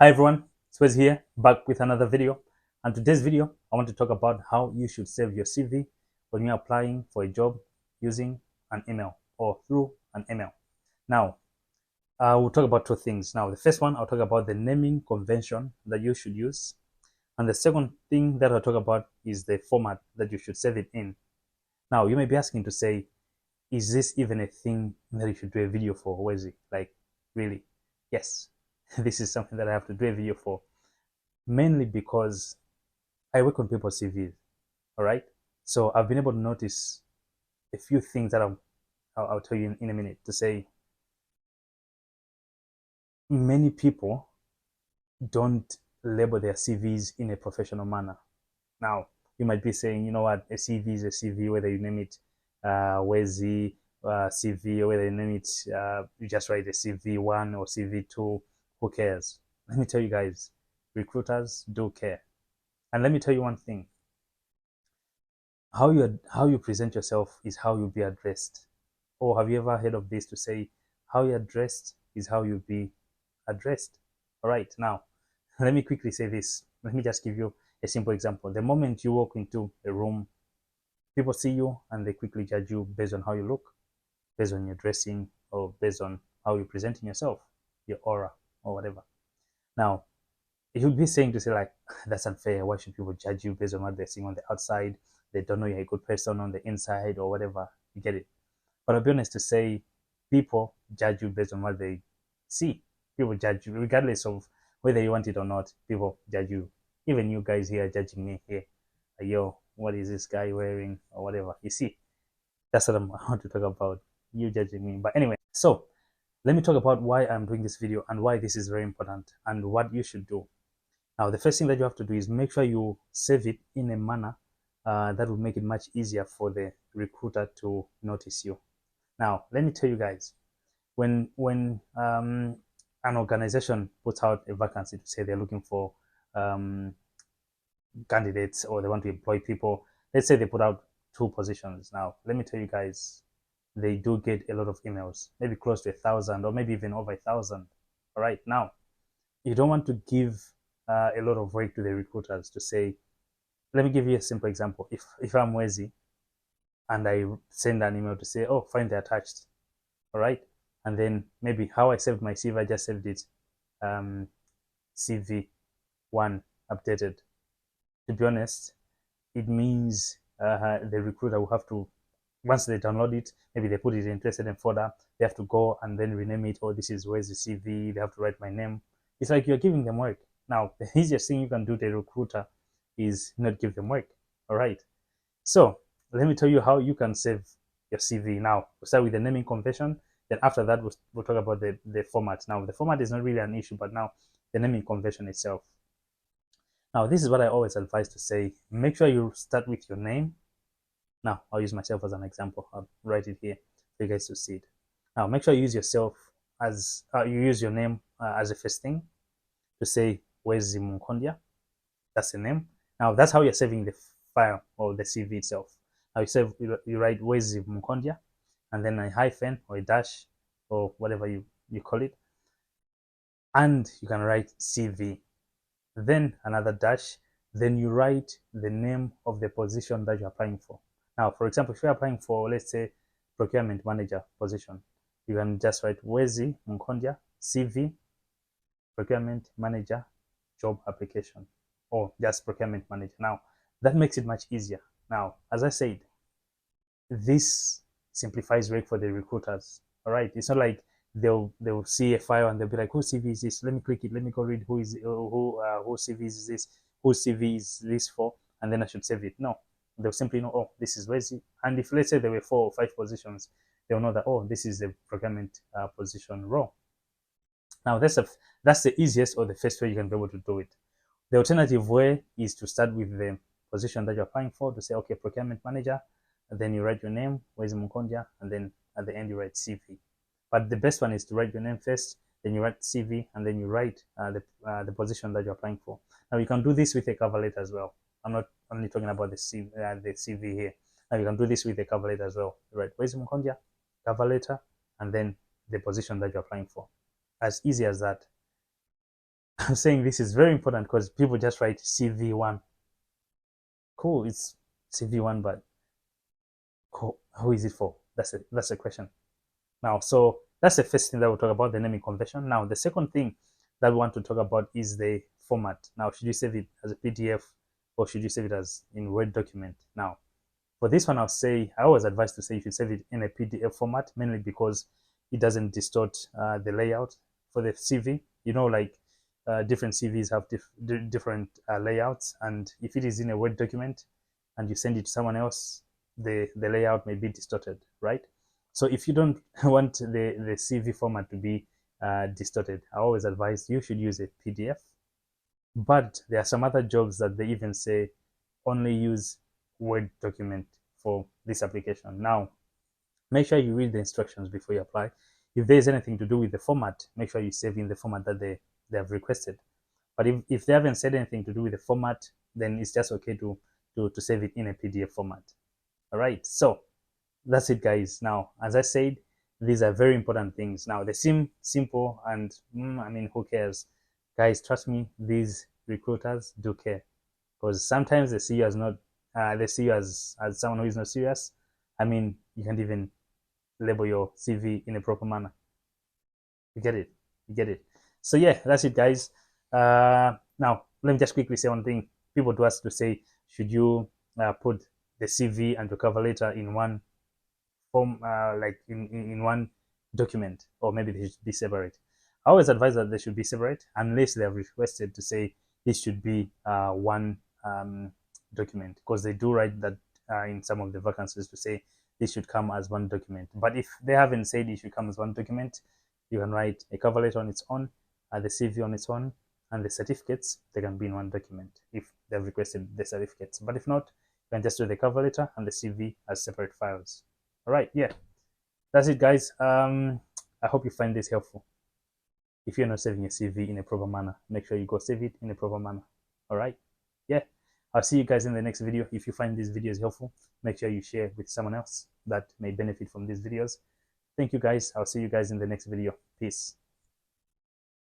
Hi everyone, Swez here, back with another video. And today's video, I want to talk about how you should save your CV when you're applying for a job using an email or through an email. Now, we'll talk about two things. Now, the first one, I'll talk about the naming convention that you should use. And the second thing that I'll talk about is the format that you should save it in. Now, you may be asking to say, is this even a thing that you should do a video for? Where is it? Like, really? Yes, this is something that I have to do a video for. Mainly because I work on people's CVs, all right? So I've been able to notice a few things that I'll tell you in a minute to say many people don't label their CVs in a professional manner. Now, you might be saying, you know what, a CV is a CV, whether you name it Wezi CV, or whether you name it, you just write a CV1 or CV2, who cares? Let me tell you guys, recruiters do care. And let me tell you one thing, how you present yourself is how you'll be addressed. Or have you ever heard of this to say, how you're dressed is how you'll be addressed? All right, now let me quickly say this. Let me just give you a simple example. The moment you walk into a room, people see you and they quickly judge you based on how you look, based on your dressing, or based on how you're presenting yourself, your aura, or whatever. Now, you would be saying to say like, that's unfair. Why should people judge you based on what they're seeing on the outside? They don't know you're a good person on the inside or whatever. You get it? But I'll be honest to say, people judge you based on what they see. People judge you regardless of whether you want it or not. People judge you. Even you guys here judging me here. Yo, what is this guy wearing or whatever? You see, that's what I want to talk about. You judging me. But anyway, so let me talk about why I'm doing this video and why this is very important and what you should do. Now, the first thing that you have to do is make sure you save it in a manner that will make it much easier for the recruiter to notice you. Now, let me tell you guys, when an organization puts out a vacancy to say they're looking for um, candidates or they want to employ people, let's say they put out 2 positions. Now, let me tell you guys, they do get a lot of emails, maybe close to 1,000 or maybe even over 1,000. All right, now you don't want to give a lot of work to the recruiters to say, let me give you a simple example. If I'm Wezi and I send an email to say, oh, find the attached, all right, and then maybe how I saved my CV, I just saved it CV1 updated. To be honest, it means the recruiter will have to, once they download it, maybe they put it in a certain folder, they have to go and then rename it. Oh, this is where's the CV. They have to write my name. It's like you're giving them work. Now, the easiest thing you can do to a recruiter is not give them work. All right. So let me tell you how you can save your CV. Now, we'll start with the naming convention. Then after that, we'll talk about the format. Now, the format is not really an issue, but now the naming convention itself. Now, this is what I always advise to say. Make sure you start with your name. Now, I'll use myself as an example. I'll write it here for you guys to see it. Now, make sure you use yourself as, you use your name as the first thing to say, where's Munkondia? That's the name. Now, that's how you're saving the file or the CV itself. Now, you write where's Munkondia, and then a hyphen or a dash or whatever you call it. And you can write CV, then another dash, then you write the name of the position that you're applying for. Now, for example, if you're applying for, let's say, procurement manager position, you can just write Wezi Munkondia CV procurement manager job application, or just procurement manager. Now, that makes it much easier. Now, as I said, this simplifies work for the recruiters. All right, it's not like they'll see a file and they'll be like, whose CV is this? Let me click it. Let me go read whose CV is this? Whose CV is this for? And then I should save it. No, they'll simply know, oh, this is Wezi. And if let's say there were 4 or 5 positions, they'll know that, oh, this is the procurement position role. Now that's the easiest or the first way you can be able to do it. The alternative way is to start with the position that you're applying for, to say, okay, procurement manager, and then you write your name, Wezi Munkondia, and then at the end you write CV. But the best one is to write your name first, then you write CV, and then you write the position that you're applying for. Now you can do this with a cover letter as well. I'm not only talking about the CV here. Now you can do this with a cover letter as well. You write Wezi Munkondia, cover letter, and then the position that you're applying for. As easy as that. I'm saying this is very important because people just write CV1. Cool, it's CV1, but who is it for? That's a question. Now, so that's the first thing that we'll talk about, the naming convention. Now, the second thing that we want to talk about is the format. Now, should you save it as a PDF or should you save it as in Word document? Now, for this one, I always advise to say you should save it in a PDF format, mainly because it doesn't distort the layout for the CV. You know, like different CVs have different layouts, and if it is in a Word document and you send it to someone else, the layout may be distorted, right? So if you don't want the CV format to be distorted, I always advise you should use a PDF. But there are some other jobs that they even say only use Word document for this application. Now, make sure you read the instructions before you apply. If there is anything to do with the format, make sure you save in the format that they have requested. But if they haven't said anything to do with the format, then it's just okay to save it in a PDF format. All right, so that's it, guys. Now, as I said, these are very important things. Now, they seem simple, and I mean, who cares? Guys, trust me, these recruiters do care, because sometimes they see you as not, they see you as someone who is not serious. I mean, you can't even label your CV in a proper manner. You get it? You get it? So yeah, that's it, guys. Now, let me just quickly say one thing. People do ask to say, should you put the CV and the cover letter in one form, like in one document, or maybe they should be separate? I always advise that they should be separate unless they have requested to say this should be one document, because they do write that in some of the vacancies to say this should come as one document. But if they haven't said it should come as one document, you can write a cover letter on its own, the CV on its own, and the certificates, they can be in one document if they've requested the certificates. But if not, you can just do the cover letter and the CV as separate files. All right, yeah, that's it, guys. I hope you find this helpful. If you're not saving your CV in a proper manner, make sure you go save it in a proper manner. All right, yeah. I'll see you guys in the next video. If you find these videos helpful, make sure you share with someone else that may benefit from these videos. Thank you, guys. I'll see you guys in the next video. Peace.